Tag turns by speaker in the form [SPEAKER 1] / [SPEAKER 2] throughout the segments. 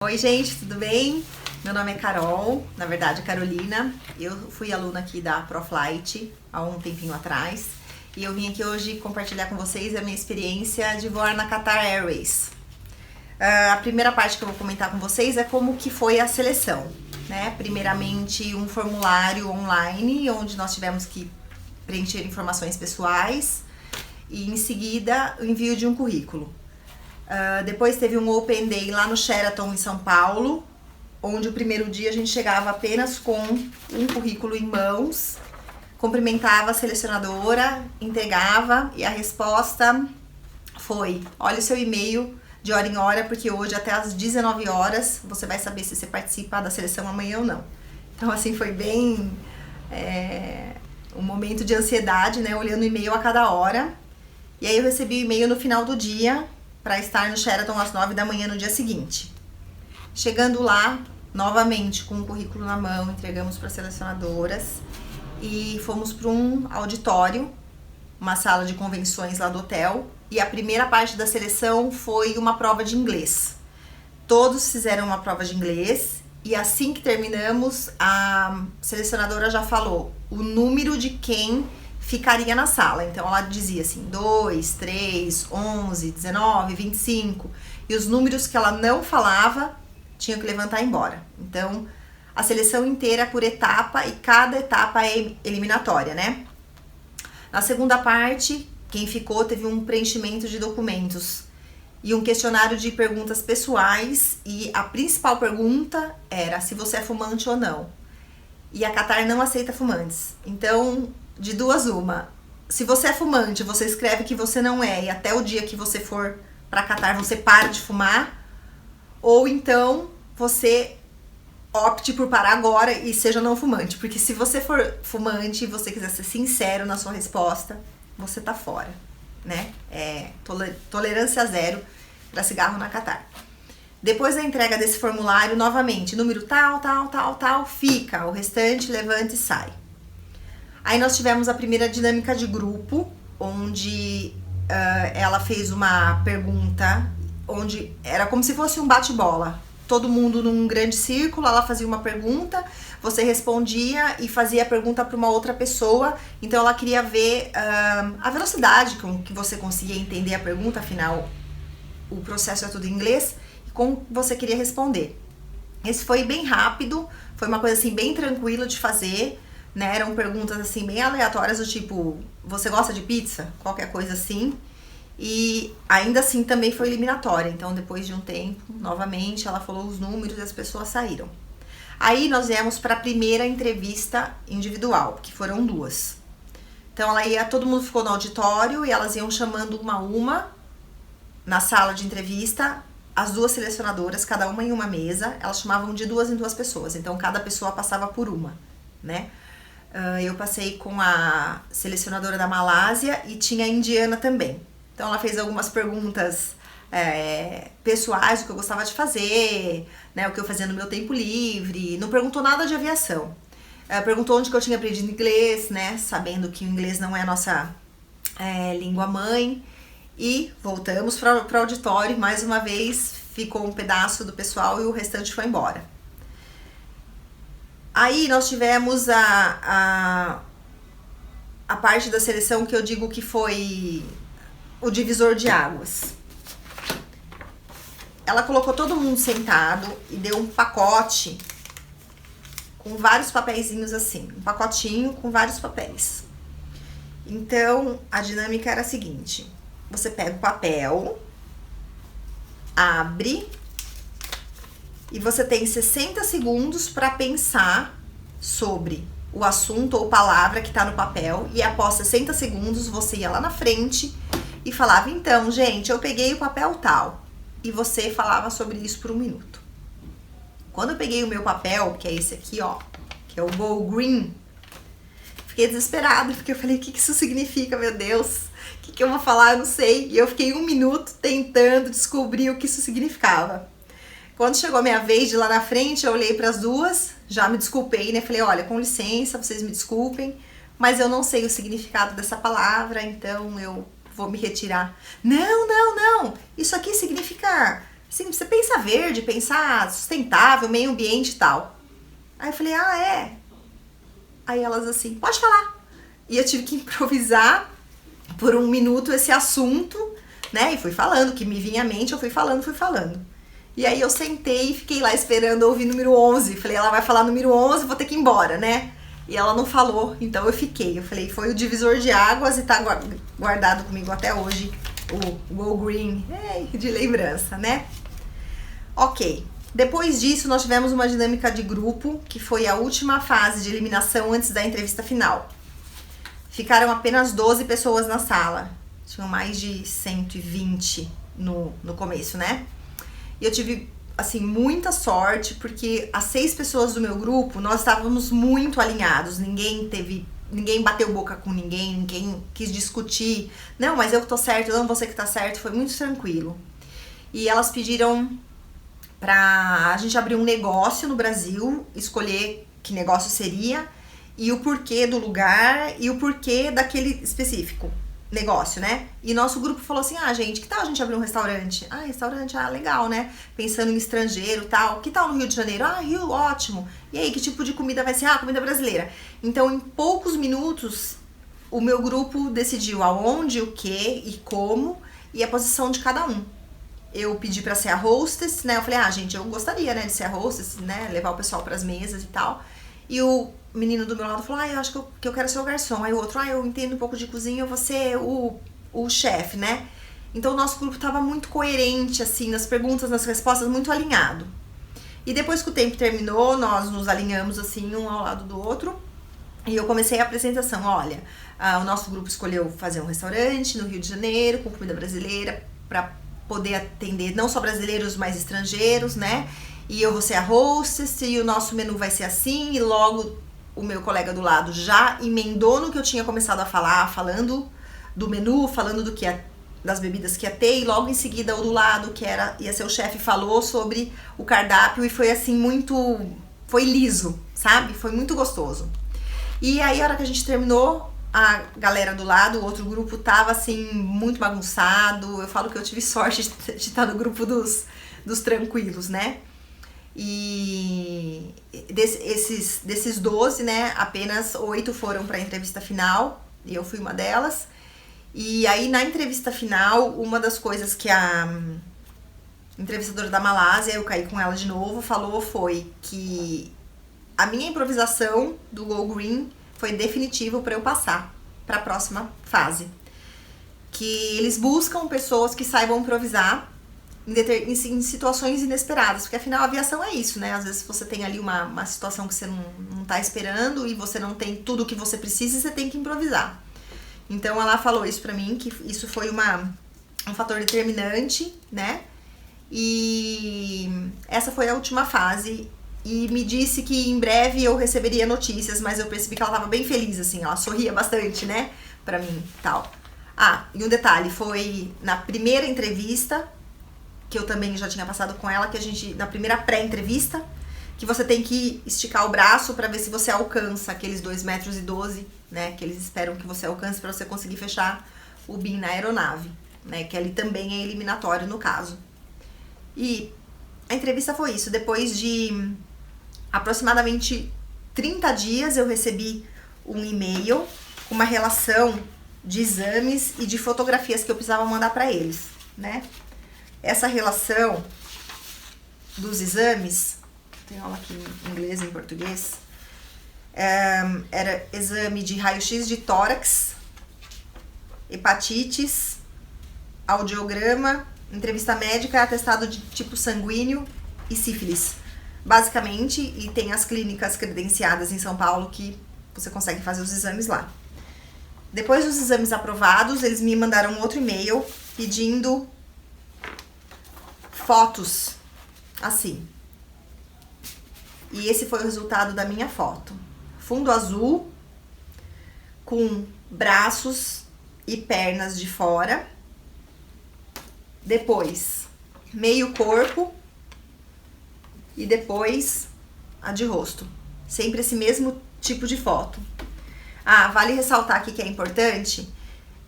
[SPEAKER 1] Oi gente, tudo bem? Meu nome é Carol, na verdade Carolina. Eu fui aluna aqui da ProFlight há um tempinho atrás e eu vim aqui hoje compartilhar com vocês a minha experiência de voar na Qatar Airways. A primeira parte que eu vou comentar com vocês é como que foi a seleção, né? Primeiramente um formulário online onde nós tivemos que preencher informações pessoais e em seguida o envio de um currículo. Depois teve um Open Day lá no Sheraton em São Paulo, onde o primeiro dia a gente chegava apenas com um currículo em mãos, cumprimentava a selecionadora, entregava e a resposta foi: olha o seu e-mail de hora em hora, porque hoje até às 19 horas você vai saber se você participa da seleção amanhã ou não. Então assim, foi bem um momento de ansiedade, né, olhando o e-mail a cada hora. E aí eu recebi o e-mail no final do dia para estar no Sheraton às 9 da manhã no dia seguinte. Chegando lá, novamente com o currículo na mão, entregamos para as selecionadoras e fomos para um auditório, uma sala de convenções lá do hotel, e a primeira parte da seleção foi uma prova de inglês. Todos fizeram uma prova de inglês e assim que terminamos, a selecionadora já falou o número de quem ficaria na sala. Então ela dizia assim: 2, 3, 11, 19, 25. E os números que ela não falava tinham que levantar e ir embora. Então a seleção inteira por etapa e cada etapa é eliminatória, né? Na segunda parte, quem ficou teve um preenchimento de documentos e um questionário de perguntas pessoais, e a principal pergunta era se você é fumante ou não. E a Qatar não aceita fumantes. Então, de duas uma: se você é fumante, você escreve que você não é e até o dia que você for para Qatar você para de fumar, ou então você opte por parar agora e seja não fumante, porque se você for fumante e você quiser ser sincero na sua resposta, você tá fora, né? Tolerância zero para cigarro na Qatar. Depois da entrega desse formulário, novamente, número tal, fica, o restante levanta e sai. Aí nós tivemos a primeira dinâmica de grupo, onde ela fez uma pergunta, onde era como se fosse um bate-bola. Todo mundo num grande círculo, ela fazia uma pergunta, você respondia e fazia a pergunta para uma outra pessoa. Então ela queria ver a velocidade com que você conseguia entender a pergunta, afinal o processo é tudo em inglês, e como você queria responder. Esse foi bem rápido, foi uma coisa assim bem tranquila de fazer, né? Eram perguntas assim bem aleatórias, do tipo: você gosta de pizza? Qualquer coisa assim. E ainda assim também foi eliminatória. Então depois de um tempo, novamente ela falou os números e as pessoas saíram. Aí nós viemos para a primeira entrevista individual, que foram 2. Então todo mundo ficou no auditório e elas iam chamando uma a uma na sala de entrevista, as 2 selecionadoras, cada uma em uma mesa. Elas chamavam de 2 em 2 pessoas, então cada pessoa passava por uma, né? Eu passei com a selecionadora da Malásia e tinha a indiana também. Então ela fez algumas perguntas pessoais, o que eu gostava de fazer, né, o que eu fazia no meu tempo livre. Não perguntou nada de aviação. Perguntou onde que eu tinha aprendido inglês, né, sabendo que o inglês não é a nossa língua mãe. E voltamos para o auditório, mais uma vez ficou um pedaço do pessoal e o restante foi embora. Aí nós tivemos a parte da seleção que eu digo que foi o divisor de águas. Ela colocou todo mundo sentado e deu um pacote com vários papeizinhos assim, um pacotinho com vários papéis. Então a dinâmica era a seguinte: você pega o papel, abre e você tem 60 segundos para pensar sobre o assunto ou palavra que está no papel, e após 60 segundos você ia lá na frente e falava: então, gente, eu peguei o papel tal. E você falava sobre isso por 1 minuto. Quando eu peguei o meu papel, que é esse aqui, ó, que é o Go Green, fiquei desesperada, porque eu falei: o que isso significa, meu Deus? O que eu vou falar? Eu não sei. E eu fiquei 1 minuto tentando descobrir o que isso significava. Quando chegou a minha vez de ir lá na frente, eu olhei para as 2, já me desculpei, né? Falei: olha, com licença, vocês me desculpem, mas eu não sei o significado dessa palavra, então eu vou me retirar. Não, isso aqui significa Assim, você pensa verde, pensar sustentável, meio ambiente e tal. Aí eu falei, é? Aí elas assim, pode falar. E eu tive que improvisar por 1 minuto esse assunto, né? E fui falando, o que me vinha à mente, eu fui falando. E aí eu sentei e fiquei lá esperando ouvir número 11. Falei, ela vai falar número 11, vou ter que ir embora, né? E ela não falou, então eu fiquei. Eu falei, foi o divisor de águas e tá guardado comigo até hoje o Go Green, de lembrança, né? Ok. Depois disso, nós tivemos uma dinâmica de grupo, que foi a última fase de eliminação antes da entrevista final. Ficaram apenas 12 pessoas na sala. Tinham mais de 120 no começo, né? E eu tive, assim, muita sorte, porque as 6 pessoas do meu grupo, nós estávamos muito alinhados. Ninguém bateu boca com ninguém quis discutir. Não, mas eu que tô certo, não, você que tá certo. Foi muito tranquilo. E elas pediram pra a gente abrir um negócio no Brasil, escolher que negócio seria e o porquê do lugar e o porquê daquele específico negócio, né? E nosso grupo falou assim, gente, que tal a gente abrir um restaurante? Restaurante, legal, né? Pensando em estrangeiro e tal. Que tal no Rio de Janeiro? Rio, ótimo. E aí, que tipo de comida vai ser? Comida brasileira. Então, em poucos minutos, o meu grupo decidiu aonde, o que e como e a posição de cada um. Eu pedi pra ser a hostess, né? Eu falei, gente, eu gostaria, né, de ser a hostess, né? Levar o pessoal pras mesas e tal. E o menino do meu lado falou, eu acho que eu quero ser o garçom. Aí o outro, eu entendo um pouco de cozinha, eu vou ser o chefe, né? Então o nosso grupo tava muito coerente, assim, nas perguntas, nas respostas, muito alinhado. E depois que o tempo terminou, nós nos alinhamos, assim, um ao lado do outro. E eu comecei a apresentação, olha, o nosso grupo escolheu fazer um restaurante no Rio de Janeiro, com comida brasileira, pra poder atender não só brasileiros, mas estrangeiros, né? E eu vou ser a hostess e o nosso menu vai ser assim. E logo o meu colega do lado já emendou no que eu tinha começado a falar, falando do menu, falando das bebidas que ia ter. E logo em seguida o do lado, que ia ser o chefe, falou sobre o cardápio. E foi assim, foi liso, sabe? Foi muito gostoso. E aí a hora que a gente terminou, a galera do lado, o outro grupo tava assim, muito bagunçado. Eu falo que eu tive sorte de estar no grupo dos tranquilos, né? E desses 12, né, apenas 8 foram pra entrevista final, e eu fui uma delas. E aí na entrevista final, uma das coisas que a entrevistadora da Malásia, eu caí com ela de novo, falou foi que a minha improvisação do Go Green foi definitivo para eu passar para a próxima fase. Que eles buscam pessoas que saibam improvisar em situações inesperadas, porque afinal a aviação é isso, né? Às vezes você tem ali uma situação que você não tá esperando e você não tem tudo o que você precisa e você tem que improvisar. Então ela falou isso pra mim, que isso foi um fator determinante, né? E essa foi a última fase. E me disse que em breve eu receberia notícias, mas eu percebi que ela tava bem feliz, assim, ela sorria bastante, né, pra mim, tal. E um detalhe, foi na primeira entrevista, que eu também já tinha passado com ela, na primeira pré-entrevista, que você tem que esticar o braço pra ver se você alcança aqueles 2,12 metros, né, que eles esperam que você alcance pra você conseguir fechar o BIM na aeronave, né, que ali também é eliminatório no caso. E a entrevista foi isso, depois de aproximadamente 30 dias eu recebi um e-mail com uma relação de exames e de fotografias que eu precisava mandar para eles, né? Essa relação dos exames, tem aula aqui em inglês e em português, era exame de raio-x de tórax, hepatites, audiograma, entrevista médica, atestado de tipo sanguíneo e sífilis. Basicamente, e tem as clínicas credenciadas em São Paulo que você consegue fazer os exames lá. Depois dos exames aprovados, eles me mandaram um outro e-mail pedindo fotos, assim. E esse foi o resultado da minha foto. Fundo azul, com braços e pernas de fora. Depois, meio corpo. E depois, a de rosto. Sempre esse mesmo tipo de foto. Vale ressaltar aqui que é importante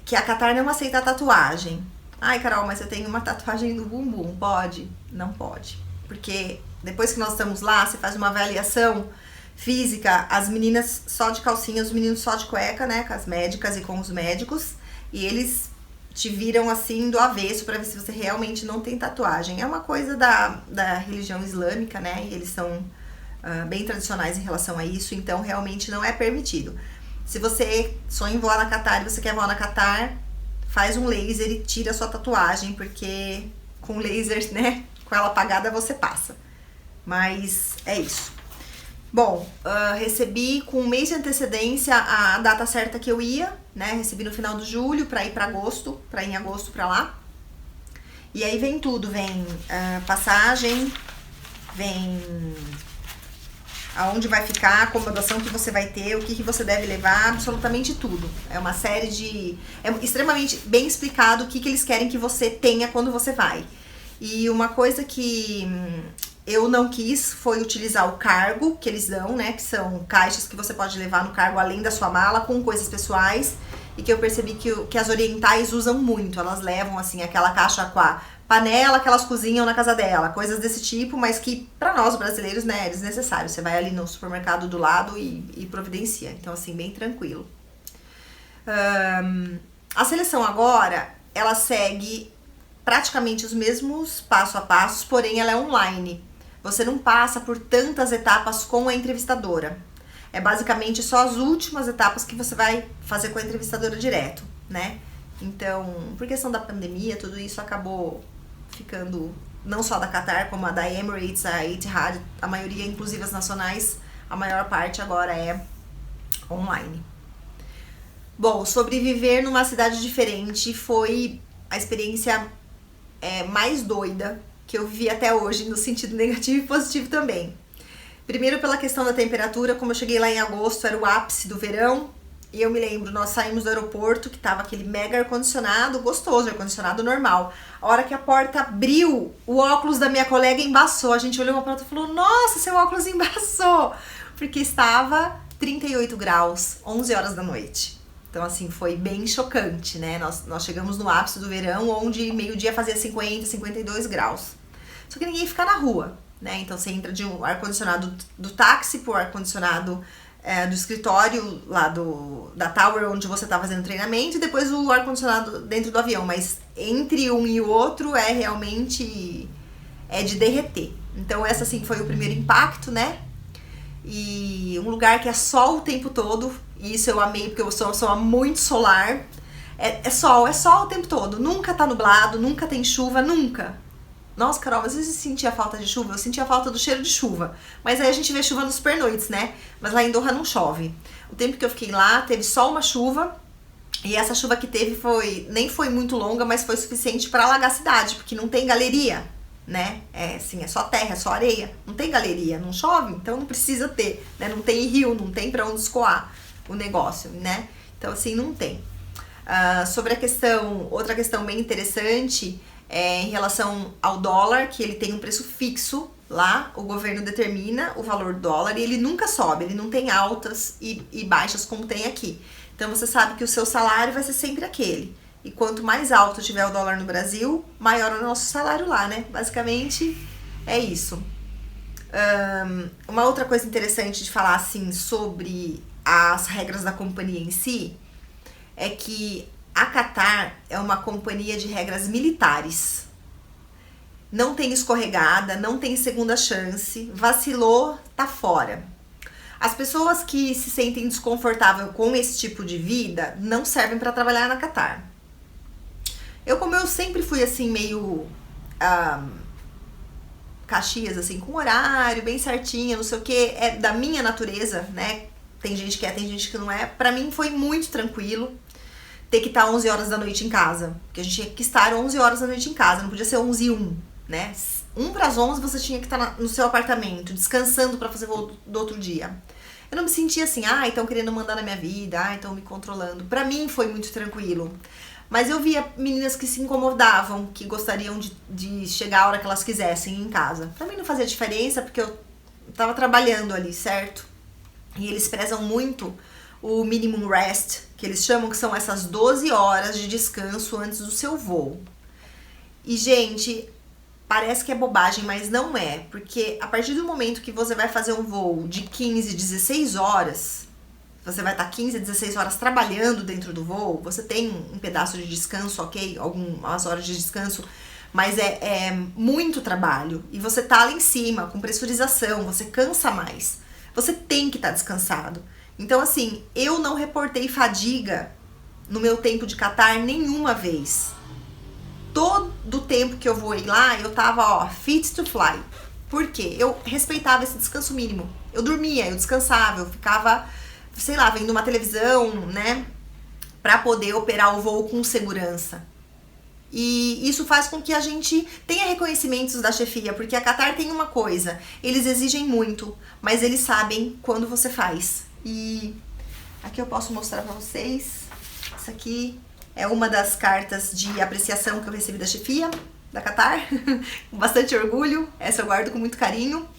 [SPEAKER 1] que a Qatar não aceita tatuagem. Ai, Carol, mas eu tenho uma tatuagem no bumbum. Pode? Não pode. Porque depois que nós estamos lá, você faz uma avaliação física, as meninas só de calcinha, os meninos só de cueca, né? Com as médicas e com os médicos. E eles te viram assim do avesso pra ver se você realmente não tem tatuagem. É uma coisa da religião islâmica, né? E eles são bem tradicionais em relação a isso, então realmente não é permitido. Se você sonha em voar na Qatar e você quer voar na Qatar, faz um laser e tira a sua tatuagem, porque com laser, né, com ela apagada você passa. Mas é isso. Bom, recebi com um mês de antecedência a data certa que eu ia, né, recebi no final de julho pra ir pra agosto, pra ir em agosto pra lá. E aí vem tudo, vem passagem, vem aonde vai ficar, a acomodação que você vai ter, o que você deve levar, absolutamente tudo. É uma série de... É extremamente bem explicado o que eles querem que você tenha quando você vai. E uma coisa que eu não quis foi utilizar o cargo que eles dão, né? Que são caixas que você pode levar no cargo além da sua mala, com coisas pessoais. E que eu percebi que as orientais usam muito. Elas levam, assim, aquela caixa com a panela que elas cozinham na casa dela, coisas desse tipo, mas que pra nós brasileiros, né, é desnecessário. Você vai ali no supermercado do lado e providencia. Então, assim, bem tranquilo. A seleção agora, ela segue praticamente os mesmos passo a passo, porém ela é online. Você não passa por tantas etapas com a entrevistadora. É basicamente só as últimas etapas que você vai fazer com a entrevistadora direto, né? Então, por questão da pandemia, tudo isso acabou ficando, não só da Qatar, como a da Emirates, a Etihad, a maioria, inclusive as nacionais, a maior parte agora é online. Bom, sobreviver numa cidade diferente foi a experiência mais doida que eu vivi até hoje, no sentido negativo e positivo também. Primeiro pela questão da temperatura, como eu cheguei lá em agosto, era o ápice do verão, e eu me lembro, nós saímos do aeroporto, que tava aquele mega ar-condicionado, gostoso, ar-condicionado normal. A hora que a porta abriu, o óculos da minha colega embaçou. A gente olhou uma pra outra e falou, nossa, seu óculos embaçou! Porque estava 38 graus, 11 horas da noite. Então, assim, foi bem chocante, né? Nós chegamos no ápice do verão, onde meio-dia fazia 50, 52 graus. Só que ninguém fica na rua, né? Então, você entra de um ar-condicionado do táxi pro ar-condicionado do escritório lá da Tower, onde você tá fazendo treinamento, e depois o ar-condicionado dentro do avião. Mas entre um e o outro realmente de derreter. Então, essa, assim, foi o primeiro impacto, né? E um lugar que é sol o tempo todo, e isso eu amei, porque eu sou muito solar. É sol o tempo todo, nunca tá nublado, nunca tem chuva, nunca. Nossa, Carol, às vezes eu sentia falta de chuva, eu sentia falta do cheiro de chuva. Mas aí a gente vê chuva nos pernoites, né? Mas lá em Doha não chove. O tempo que eu fiquei lá, teve só uma chuva, e essa chuva que teve nem foi muito longa, mas foi suficiente para alagar a cidade, porque não tem galeria, né? É só terra, é só areia. Não tem galeria, não chove, então não precisa ter, né? Não tem rio, não tem para onde escoar o negócio, né? Então, assim, não tem. Sobre a questão, outra questão bem interessante em relação ao dólar, que ele tem um preço fixo lá, o governo determina o valor do dólar e ele nunca sobe, ele não tem altas e baixas como tem aqui. Então você sabe que o seu salário vai ser sempre aquele. E quanto mais alto tiver o dólar no Brasil, maior o nosso salário lá, né? Basicamente é isso. Uma outra coisa interessante de falar assim sobre as regras da companhia em si é que a Qatar é uma companhia de regras militares. Não tem escorregada, não tem segunda chance, vacilou, tá fora. As pessoas que se sentem desconfortáveis com esse tipo de vida não servem para trabalhar na Qatar. Como eu sempre fui assim meio Caxias, assim, com horário bem certinho, não sei o que, é da minha natureza, né? Tem gente que tem gente que não é. Pra mim foi muito tranquilo ter que estar 11 horas da noite em casa. Porque a gente tinha que estar 11 horas da noite em casa, não podia ser 11 e 1, né? 1 para as 11 você tinha que estar no seu apartamento, descansando para fazer voo do outro dia. Eu não me sentia assim, estão querendo mandar na minha vida, estão me controlando. Pra mim foi muito tranquilo. Mas eu via meninas que se incomodavam, que gostariam de chegar a hora que elas quisessem em casa. Pra mim não fazia diferença, porque eu tava trabalhando ali, certo? E eles prezam muito o minimum rest, que eles chamam, que são essas 12 horas de descanso antes do seu voo. E, gente, parece que é bobagem, mas não é. Porque a partir do momento que você vai fazer um voo de 15, 16 horas, você vai estar 15, 16 horas trabalhando dentro do voo, você tem um pedaço de descanso, ok? Algumas horas de descanso, mas é muito trabalho. E você tá lá em cima, com pressurização, você cansa mais. Você tem que estar descansado. Então, assim, eu não reportei fadiga no meu tempo de Qatar nenhuma vez. Todo o tempo que eu voei lá, eu tava, fit to fly. Por quê? Eu respeitava esse descanso mínimo. Eu dormia, eu descansava, eu ficava, sei lá, vendo uma televisão, né? Pra poder operar o voo com segurança. E isso faz com que a gente tenha reconhecimentos da chefia, porque a Qatar tem uma coisa, eles exigem muito, mas eles sabem quando você faz. E aqui eu posso mostrar pra vocês, isso aqui é uma das cartas de apreciação que eu recebi da chefia da Qatar, com bastante orgulho, essa eu guardo com muito carinho,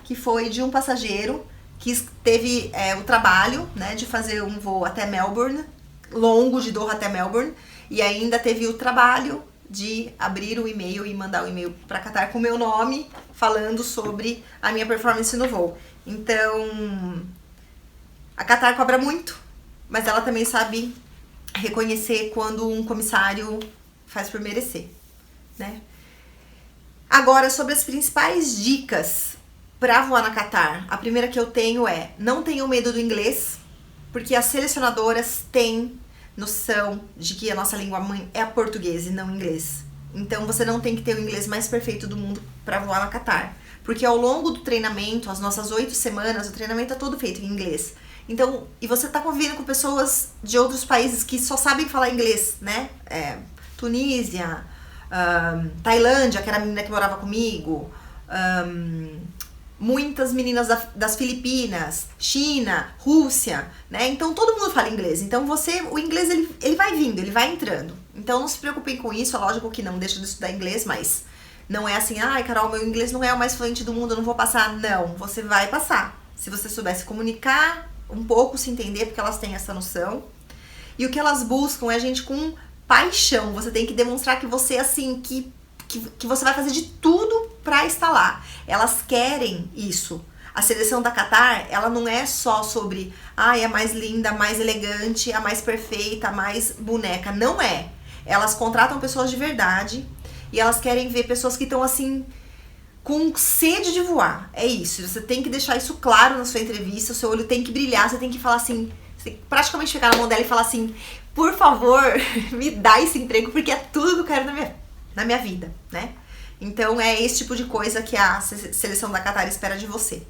[SPEAKER 1] que foi de um passageiro que teve o trabalho, né, de fazer um voo até Melbourne, longo de Doha até Melbourne, e ainda teve o trabalho de abrir o e-mail e mandar o e-mail para Qatar com o meu nome, falando sobre a minha performance no voo. Então, a Qatar cobra muito, mas ela também sabe reconhecer quando um comissário faz por merecer, né? Agora, sobre as principais dicas para voar na Qatar. A primeira que eu tenho é: não tenham medo do inglês, porque as selecionadoras têm noção de que a nossa língua mãe é a português e não o inglês. Então você não tem que ter o inglês mais perfeito do mundo para voar na Qatar, porque ao longo do treinamento, as nossas 8 semanas, o treinamento é todo feito em inglês. Então, e você tá convivendo com pessoas de outros países que só sabem falar inglês, né? Tunísia, Tailândia, que era a menina que morava comigo, muitas meninas das Filipinas, China, Rússia, né? Então todo mundo fala inglês. Então o inglês ele vai vindo, ele vai entrando. Então não se preocupem com isso, é lógico que não deixa de estudar inglês, mas não é assim, ai Carol, meu inglês não é o mais fluente do mundo, eu não vou passar. Não, você vai passar. Se você souber se comunicar um pouco, se entender, porque elas têm essa noção. E o que elas buscam é a gente com paixão. Você tem que demonstrar que você, assim, que você vai fazer de tudo pra estar lá. Elas querem isso. A seleção da Qatar, ela não é só sobre a mais linda, a mais elegante, a mais perfeita, a mais boneca. Não é. Elas contratam pessoas de verdade e elas querem ver pessoas que estão assim com sede de voar. É isso. Você tem que deixar isso claro na sua entrevista, o seu olho tem que brilhar, você tem que falar assim, você tem que praticamente chegar na mão dela e falar assim: por favor, me dá esse emprego, porque é tudo que eu quero na minha vida, né? Então é esse tipo de coisa que a seleção da Qatar espera de você.